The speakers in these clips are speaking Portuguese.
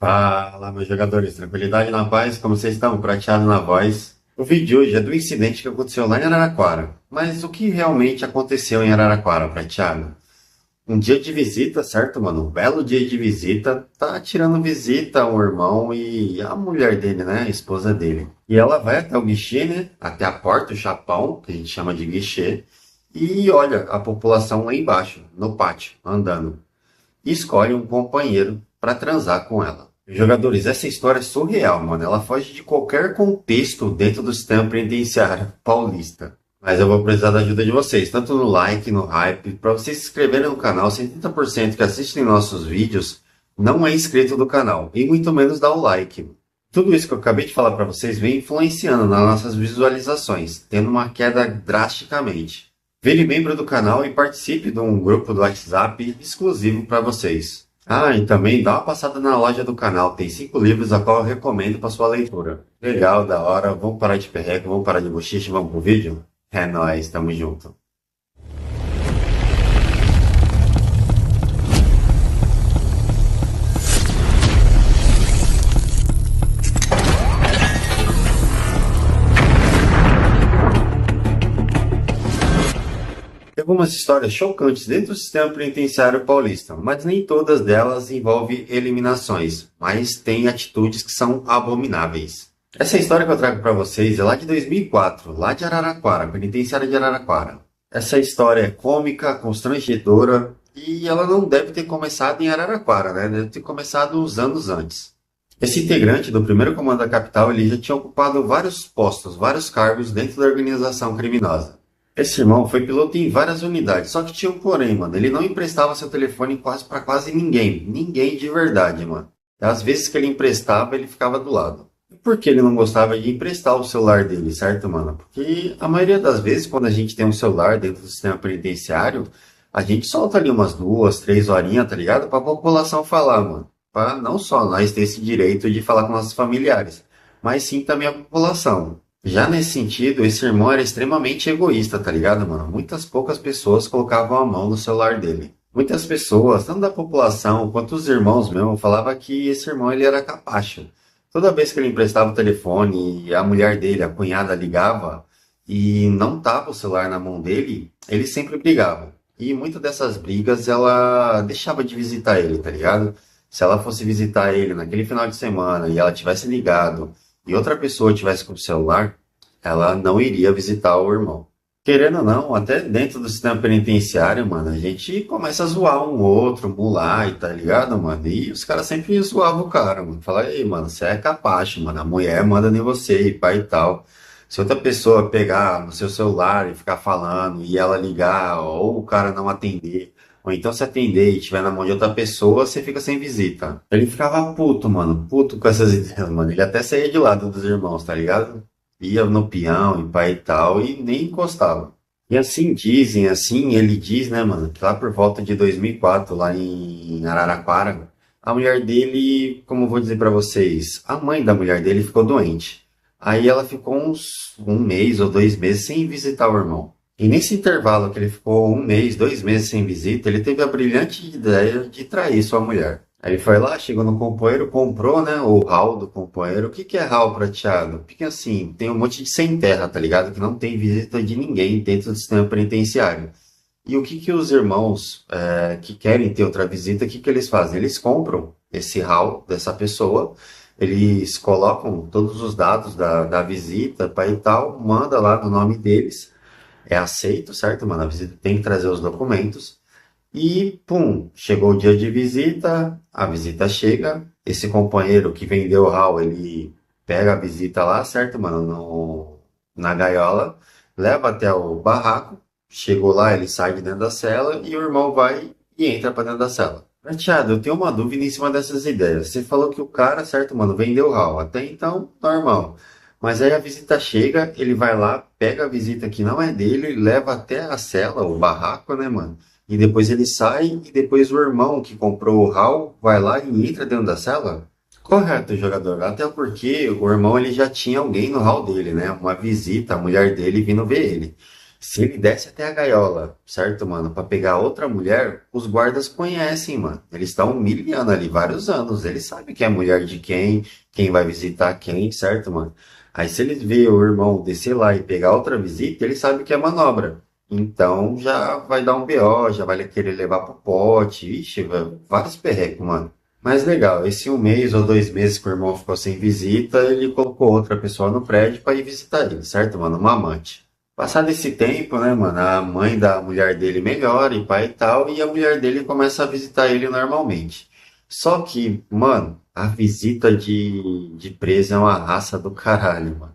Fala, meus jogadores, tranquilidade na paz, como vocês estão? Prateado na voz. O vídeo de hoje é do incidente que aconteceu lá em Araraquara. Mas o que realmente aconteceu em Araraquara, prateado? Um dia de visita, certo, mano? Um belo dia de visita, tá tirando visita ao irmão e a mulher dele, né? A esposa dele. E ela vai até o guichê, né? Até a porta, o chapão, que a gente chama de guichê, e olha a população lá embaixo, no pátio, andando e escolhe um companheiro para transar com ela. Jogadores, essa história é surreal, mano. Ela foge de qualquer contexto dentro do sistema penitenciário paulista. Mas eu vou precisar da ajuda de vocês, tanto no like, no hype, para vocês se inscreverem no canal. 70% que assistem nossos vídeos não é inscrito do canal, e muito menos dá o like. Tudo isso que eu acabei de falar para vocês vem influenciando nas nossas visualizações, tendo uma queda drasticamente. Vire membro do canal e participe de um grupo do WhatsApp exclusivo para vocês. Ah, e também dá uma passada na loja do canal, tem 5 livros a qual eu recomendo para sua leitura. Legal, da hora, vamos parar de perreco, vamos parar de bochiche, vamos pro vídeo? É nóis, tamo junto. Tem algumas histórias chocantes dentro do sistema penitenciário paulista, mas nem todas delas envolvem eliminações, mas tem atitudes que são abomináveis. Essa história que eu trago para vocês é lá de 2004, lá de Araraquara, penitenciária de Araraquara. Essa história é cômica, constrangedora e ela não deve ter começado em Araraquara, né? Deve ter começado uns anos antes. Esse integrante do primeiro comando da capital ele já tinha ocupado vários postos, vários cargos dentro da organização criminosa. Esse irmão foi piloto em várias unidades, só que tinha um porém, mano. Ele não emprestava seu telefone quase para quase ninguém. Ninguém de verdade, mano. Às vezes que ele emprestava, ele ficava do lado. E por que ele não gostava de emprestar o celular dele, certo, mano? Porque a maioria das vezes, quando a gente tem um celular dentro do sistema penitenciário, a gente solta ali umas 2, 3 horinhas, tá ligado? Pra população falar, mano. Pra não só nós ter esse direito de falar com nossos familiares, mas sim também a população. Já nesse sentido, esse irmão era extremamente egoísta, tá ligado, mano? Muitas poucas pessoas colocavam a mão no celular dele. Muitas pessoas, tanto da população quanto os irmãos mesmo, falavam que esse irmão ele era capacho. Toda vez que ele emprestava o telefone e a mulher dele, a cunhada, ligava e não tava o celular na mão dele, ele sempre brigava. E muitas dessas brigas ela deixava de visitar ele, tá ligado? Se ela fosse visitar ele naquele final de semana e ela tivesse ligado e outra pessoa tivesse com o celular, ela não iria visitar o irmão. Querendo ou não, até dentro do sistema penitenciário, mano, a gente começa a zoar um outro, mular e tá ligado, mano? E os caras sempre zoavam o cara, mano. Fala, ei, mano, você é capacho, mano, a mulher manda em você e pai e tal. Se outra pessoa pegar no seu celular e ficar falando e ela ligar, ou o cara não atender, ou então se atender e estiver na mão de outra pessoa, você fica sem visita. Ele ficava puto, mano, puto com essas ideias, mano. Ele até saía de lado dos irmãos, tá ligado? Ia no peão e pai e tal, e nem encostava. E assim dizem, assim ele diz, né, mano, que lá por volta de 2004, lá em Araraquara, a mulher dele, como eu vou dizer pra vocês, a mãe da mulher dele ficou doente. Aí ela ficou uns 1 mês ou 2 meses sem visitar o irmão. E nesse intervalo que ele ficou 1 mês, 2 meses sem visita, ele teve a brilhante ideia de trair sua mulher. Aí ele foi lá, chegou no companheiro, comprou, né, o hall do companheiro. O que que é hall prateado? Porque assim, tem um monte de sem terra, tá ligado? Que não tem visita de ninguém dentro do sistema penitenciário. E o que que os irmãos que querem ter outra visita, o que que eles fazem? Eles compram esse hall dessa pessoa, eles colocam todos os dados da visita, pai e tal, manda lá no nome deles, é aceito, certo, mano? A visita tem que trazer os documentos. E, pum, chegou o dia de visita, a visita chega, esse companheiro que vendeu o hall, ele pega a visita lá, certo, mano, na gaiola, leva até o barraco, chegou lá, ele sai de dentro da cela e o irmão vai e entra pra dentro da cela. Prateado, eu tenho uma dúvida em cima dessas ideias. Você falou que o cara, certo, mano, vendeu o hall, até então, normal. Mas aí a visita chega, ele vai lá, pega a visita que não é dele, leva até a cela, o barraco, né, mano? E depois ele sai e depois o irmão que comprou o hall vai lá e entra dentro da cela? Correto, jogador. Até porque o irmão ele já tinha alguém no hall dele, né? Uma visita, a mulher dele vindo ver ele. Se ele desce até a gaiola, certo, mano, pra pegar outra mulher, os guardas conhecem, mano. Eles estão milhando ali vários anos. Eles sabem quem é mulher de quem, quem vai visitar quem, certo, mano? Aí se eles vê o irmão descer lá e pegar outra visita, ele sabe que é manobra. Então já vai dar um BO, já vai querer levar pro pote. Ixi, vários perrecos, mano. Mas legal, esse 1 mês ou 2 meses que o irmão ficou sem visita, ele colocou outra pessoa no prédio pra ir visitar ele, certo, mano? Uma amante. Passado esse tempo, né, mano, a mãe da mulher dele melhora e pai e tal, e a mulher dele começa a visitar ele normalmente. Só que, mano, a visita de preso é uma raça do caralho, mano.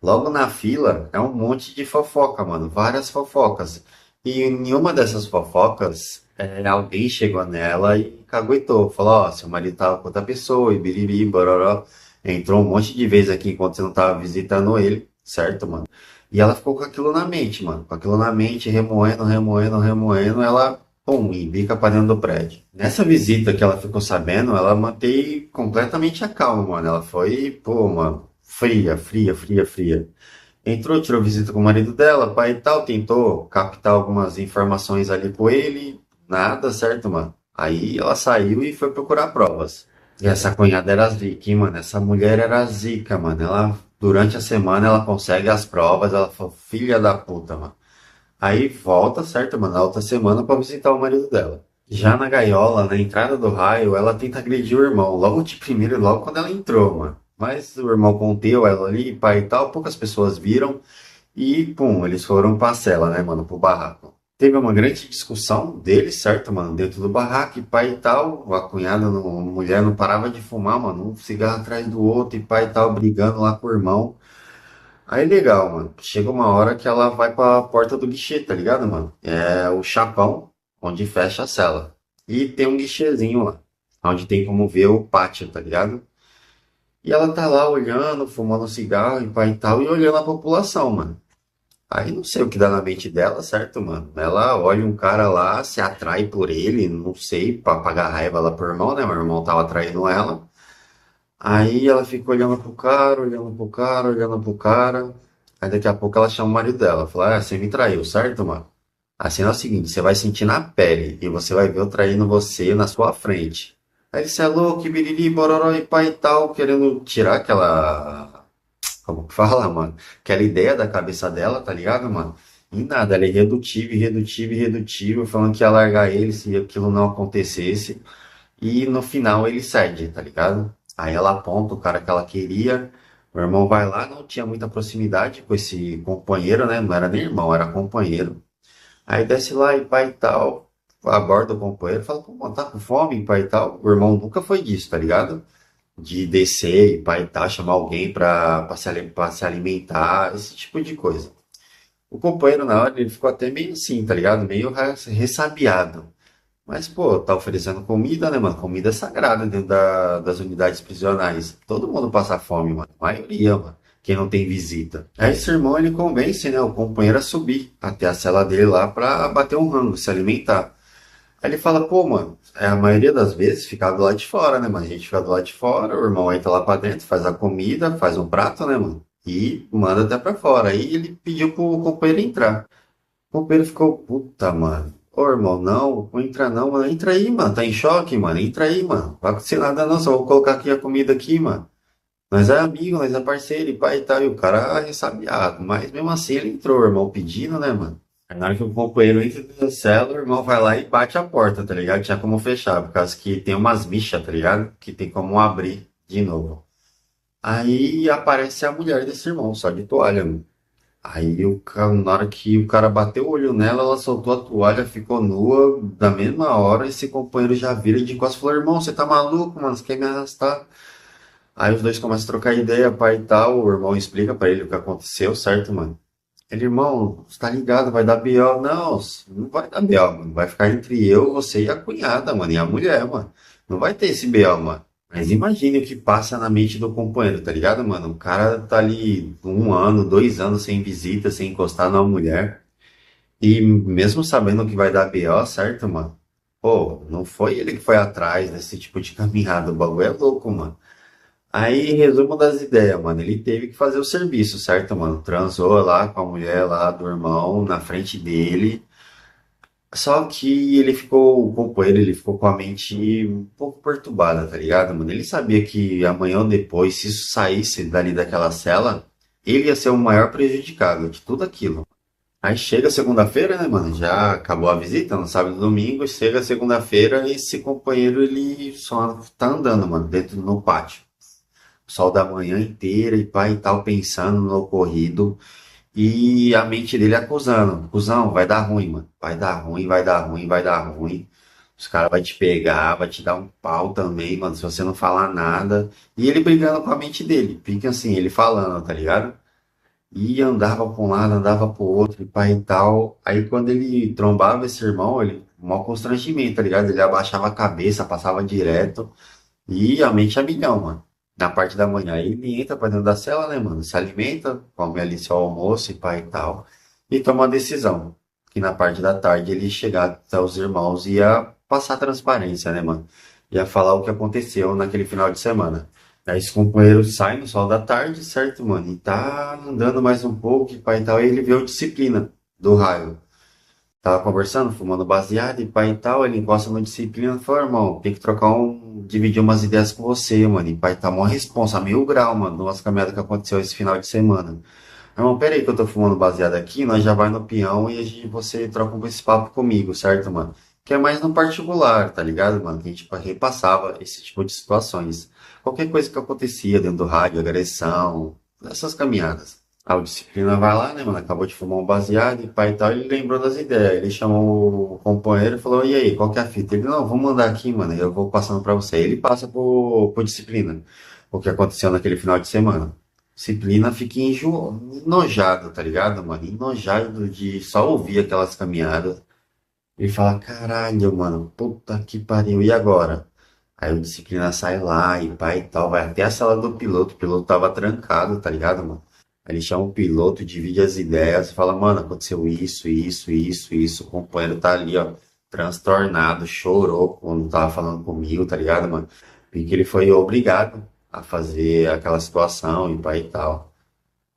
Logo na fila é um monte de fofoca, mano, várias fofocas. E em uma dessas fofocas, alguém chegou nela e caguetou, falou, ó, seu marido tava com outra pessoa, e biriri, bororó. Entrou um monte de vezes aqui enquanto você não tava visitando ele, certo, mano? E ela ficou com aquilo na mente, mano. Com aquilo na mente, remoendo, remoendo, remoendo, ela, pum, embica pra dentro do prédio. Nessa visita que ela ficou sabendo, ela manteve completamente a calma, mano. Ela foi, pô, mano, fria, fria, fria, fria. Entrou, tirou visita com o marido dela, pai e tal, tentou captar algumas informações ali com ele, nada, certo, mano? Aí ela saiu e foi procurar provas. E essa cunhada era zica, hein, mano? Essa mulher era zica, mano. Ela, durante a semana, ela consegue as provas, ela falou, filha da puta, mano. Aí volta, certo, mano, na outra semana pra visitar o marido dela. Já na gaiola, na entrada do raio, ela tenta agredir o irmão, logo de primeiro, logo quando ela entrou, mano. Mas o irmão conteu ela ali, pai e tal, poucas pessoas viram e, pum, eles foram pra cela, né, mano, pro barraco. Teve uma grande discussão deles, certo, mano, dentro do barraco, e pai e tal, a cunhada, a mulher não parava de fumar, mano, um cigarro atrás do outro, e pai e tal, brigando lá com o irmão. Aí legal, mano. Chega uma hora que ela vai pra porta do guichê, tá ligado, mano? É o chapão onde fecha a cela. E tem um guichêzinho lá, onde tem como ver o pátio, tá ligado? E ela tá lá olhando, fumando cigarro e pai e tal, e olhando a população, mano. Aí não sei o que dá na mente dela, certo, mano? Ela olha um cara lá, se atrai por ele, não sei, pra pagar raiva lá pro irmão, né? O irmão tava traindo ela. Aí ela fica olhando pro cara, olhando pro cara, olhando pro cara. Aí daqui a pouco ela chama o marido dela. Fala, ah, você me traiu, certo, mano? A cena é o seguinte, você vai sentir na pele e você vai ver eu traindo você na sua frente. Aí você é louco, biriri, bororó e pai e tal, querendo tirar aquela... Como que fala, mano? Aquela ideia da cabeça dela, tá ligado, mano? E nada, ela é irredutível, irredutível, irredutível, falando que ia largar ele se aquilo não acontecesse. E no final ele cede, tá ligado? Aí ela aponta o cara que ela queria. O irmão vai lá, não tinha muita proximidade com esse companheiro, né? Não era nem irmão, era companheiro. Aí desce lá e pai e tal, aborda o companheiro e fala, pô, mano, tá com fome, pai e tal. O irmão nunca foi disso, tá ligado? De descer e pai e tal, chamar alguém pra se alimentar, esse tipo de coisa. O companheiro na hora ele ficou até meio assim, tá ligado? Meio ressabiado. Mas, pô, tá oferecendo comida, né, mano? Comida é sagrada dentro das unidades prisionais. Todo mundo passa fome, mano. A maioria, mano. Quem não tem visita. Aí esse irmão, ele convence, né, o companheiro a subir até a cela dele lá pra bater um rango, se alimentar. Aí ele fala, pô, mano, a maioria das vezes fica do lado de fora, né, mano? A gente fica do lado de fora, o irmão entra lá pra dentro, faz a comida, faz um prato, né, mano? E manda até pra fora. Aí ele pediu pro companheiro entrar. O companheiro ficou, puta, mano. Ô, irmão, não, vou entrar não, mano. Entra aí, mano. Tá em choque, mano. Entra aí, mano. Não vai acontecer nada não, só vou colocar aqui a comida aqui, mano. Nós é amigo, nós é parceiro, e pai e tal. E o cara é ressabiado. Mas mesmo assim ele entrou, o irmão pedindo, né, mano? Aí na hora que o companheiro entra na cela, o irmão vai lá e bate a porta, tá ligado? Tinha como fechar, por causa que tem umas bichas, tá ligado? Que tem como abrir de novo. Aí aparece a mulher desse irmão, só de toalha, mano. Aí na hora que o cara bateu o olho nela, ela soltou a toalha, ficou nua. Da mesma hora, esse companheiro já vira de costas e falou: Irmão, você tá maluco, mano? Você quer me arrastar? Aí os dois começam a trocar ideia, pai e tal. O irmão explica pra ele o que aconteceu, certo, mano? Ele, irmão, você tá ligado, vai dar B.O. Não, não vai dar B.O., mano. Vai ficar entre eu, você e a cunhada, mano, e a mulher, mano. Não vai ter esse B.O., mano. Mas imagine o que passa na mente do companheiro, tá ligado, mano? O cara tá ali 1 ano, 2 anos sem visita, sem encostar numa mulher. E mesmo sabendo que vai dar BO, certo, mano? Pô, não foi ele que foi atrás desse tipo de caminhada. O bagulho é louco, mano. Aí, resumo das ideias, mano. Ele teve que fazer o serviço, certo, mano? Transou lá com a mulher lá do irmão na frente dele. Só que ele ficou, o companheiro, ele ficou com a mente um pouco perturbada, tá ligado, mano? Ele sabia que amanhã ou depois, se isso saísse dali daquela cela, ele ia ser o maior prejudicado de tudo aquilo. Aí chega segunda-feira, né, mano? Já acabou a visita, no sábado e domingo. Chega segunda-feira e esse companheiro, ele só tá andando, mano, dentro no pátio. Sol da manhã inteira e pai e tal, pensando no ocorrido. E a mente dele acusando. Cusão, vai dar ruim, mano. Vai dar ruim, vai dar ruim, vai dar ruim. Os caras vão te pegar, vai te dar um pau também, mano, se você não falar nada. E ele brigando com a mente dele. Fica assim, ele falando, tá ligado? E andava pra um lado, andava pro outro, e pai e tal. Aí quando ele trombava esse irmão, ele, mó constrangimento, tá ligado? Ele abaixava a cabeça, passava direto. E a mente a milhão, mano. Na parte da manhã, aí ele entra pra dentro da cela, né, mano? Se alimenta, come ali seu almoço e pai e tal. E toma uma decisão. Que na parte da tarde ele chegar até os irmãos e ia passar transparência, né, mano? Ia falar o que aconteceu naquele final de semana. Aí esse companheiro sai no sol da tarde, certo, mano? E tá andando mais um pouco e pai e tal. E ele vê o disciplina do raio. Tava conversando, fumando baseado e pai e tal, ele encosta no disciplina e falou, irmão, tem que trocar dividir umas ideias com você, mano. E pai tá mó responsa, 1000 graus, mano, de umas caminhadas que aconteceu esse final de semana. Irmão, pera aí que eu tô fumando baseado aqui, nós já vai no peão e você troca esse papo comigo, certo, mano? Que é mais no particular, tá ligado, mano? Que a gente repassava esse tipo de situações. Qualquer coisa que acontecia dentro do rádio, agressão, essas caminhadas. A disciplina vai lá, né, mano? Acabou de fumar um baseado e pai e tal, ele lembrou das ideias. Ele chamou o companheiro e falou: E aí, qual que é a fita? Ele: Não, vou mandar aqui, mano, eu vou passando pra você. Ele passa por disciplina, o que aconteceu naquele final de semana. Disciplina fica enojado, tá ligado, mano? Enojado de só ouvir aquelas caminhadas. Ele fala: Caralho, mano, puta que pariu, e agora? Aí o disciplina sai lá e pai e tal, vai até a sala do piloto. O piloto tava trancado, tá ligado, mano? Aí ele chama o piloto, divide as ideias, fala, mano, aconteceu isso, isso, isso, isso. O companheiro tá ali, ó, transtornado, chorou quando tava falando comigo, tá ligado, mano? Porque ele foi obrigado a fazer aquela situação e pai e tal.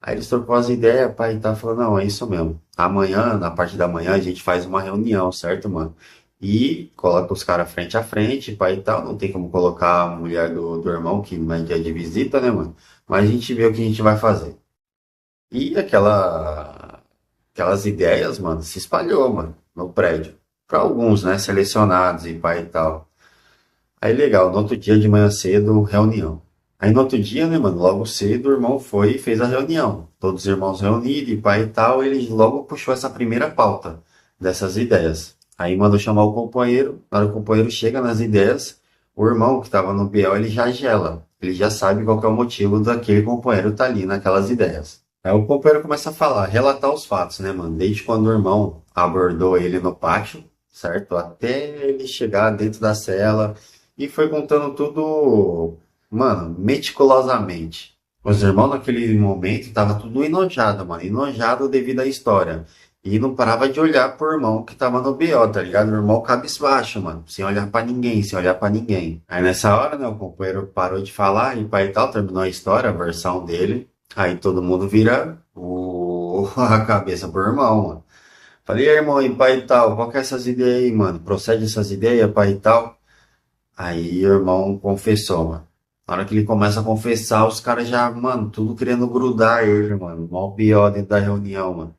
Aí eles trocou as ideias, pai e tal, falou, não, é isso mesmo. Amanhã, na parte da manhã, a gente faz uma reunião, certo, mano? E coloca os caras frente a frente, pai e tal. Não tem como colocar a mulher do irmão, que não é dia de visita, né, mano? Mas a gente vê o que a gente vai fazer. E aquelas ideias, mano, se espalhou, mano, no prédio. Para alguns, né, selecionados e pai e tal. Aí legal, no outro dia de manhã cedo, reunião. Aí no outro dia, né, mano, logo cedo o irmão foi e fez a reunião. Todos os irmãos reunidos e pai e tal, ele logo puxou essa primeira pauta dessas ideias. Aí mandou chamar o companheiro, na hora que o companheiro chega nas ideias, o irmão que estava no BO, ele já gela. Ele já sabe qual que é o motivo daquele companheiro estar ali naquelas ideias. Aí o companheiro começa a falar, relatar os fatos, né, mano? Desde quando o irmão abordou ele no pátio, certo? Até ele chegar dentro da cela e foi contando tudo, mano, meticulosamente. Os irmãos naquele momento tava tudo enojado, mano, enojado devido à história. E não parava de olhar pro irmão que tava no BO, tá ligado? O irmão cabisbaixo, mano, sem olhar pra ninguém, sem olhar pra ninguém. Aí nessa hora, né, o companheiro parou de falar e pai e tal, terminou a história, a versão dele. Aí todo mundo vira a cabeça pro irmão, mano. Falei, "E aí, irmão, e pai e tal, qual que é essas ideias aí, mano? Procede essas ideias, pai e tal?" Aí o irmão confessou, mano. Na hora que ele começa a confessar, os caras já, mano, tudo querendo grudar ele, mano. Mó pior dentro da reunião, mano.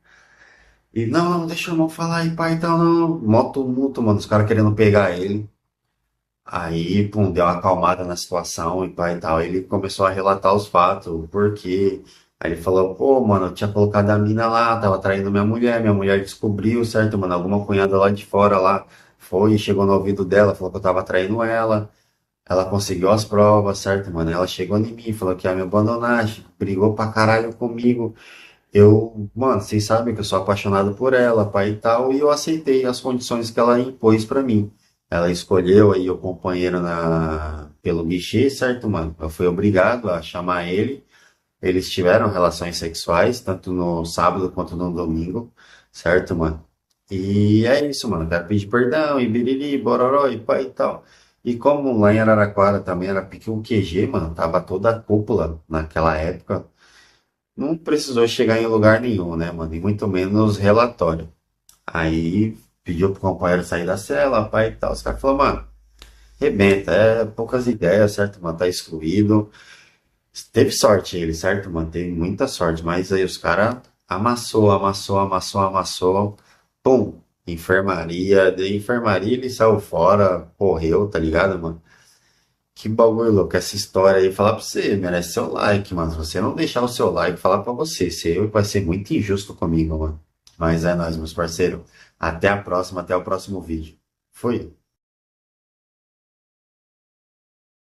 E não, não, deixa o irmão falar aí, pai, então não. Mó tumulto, mano. Os caras querendo pegar ele. Aí, pum, deu uma acalmada na situação e pai e tal. Ele começou a relatar os fatos, o porquê. Aí ele falou, pô, mano, eu tinha colocado a mina lá, tava traindo minha mulher descobriu, certo, mano? Alguma cunhada lá de fora lá foi, chegou no ouvido dela, falou que eu tava traindo ela. Ela conseguiu as provas, certo, mano? Ela chegou em mim, falou que ia me abandonar, brigou pra caralho comigo. Eu, mano, vocês sabem que eu sou apaixonado por ela, pai e tal, e eu aceitei as condições que ela impôs pra mim. Ela escolheu aí o companheiro pelo guichê, certo, mano? Eu fui obrigado a chamar ele. Eles tiveram relações sexuais, tanto no sábado quanto no domingo, certo, mano? E é isso, mano. Quero pedir perdão e biriri, bororó e pai e tal. E como lá em Araraquara também era pique um QG, mano, tava toda a cúpula naquela época. Não precisou chegar em lugar nenhum, né, mano? E muito menos relatório. Aí pediu pro companheiro sair da cela, pai e tal. Os caras falaram, mano, rebenta, é poucas ideias, certo, mano? Tá excluído. Teve sorte ele, certo, mano? Teve muita sorte, mas aí os caras amassou, amassou, amassou, amassou. Pum! Enfermaria, de enfermaria ele saiu fora, correu, tá ligado, mano? Que bagulho louco, essa história aí, falar pra você, merece seu like, mano. Se você não deixar o seu like, falar pra você, você vai ser muito injusto comigo, mano. Mas é nóis, meus parceiros. Até a próxima, até o próximo vídeo. Fui.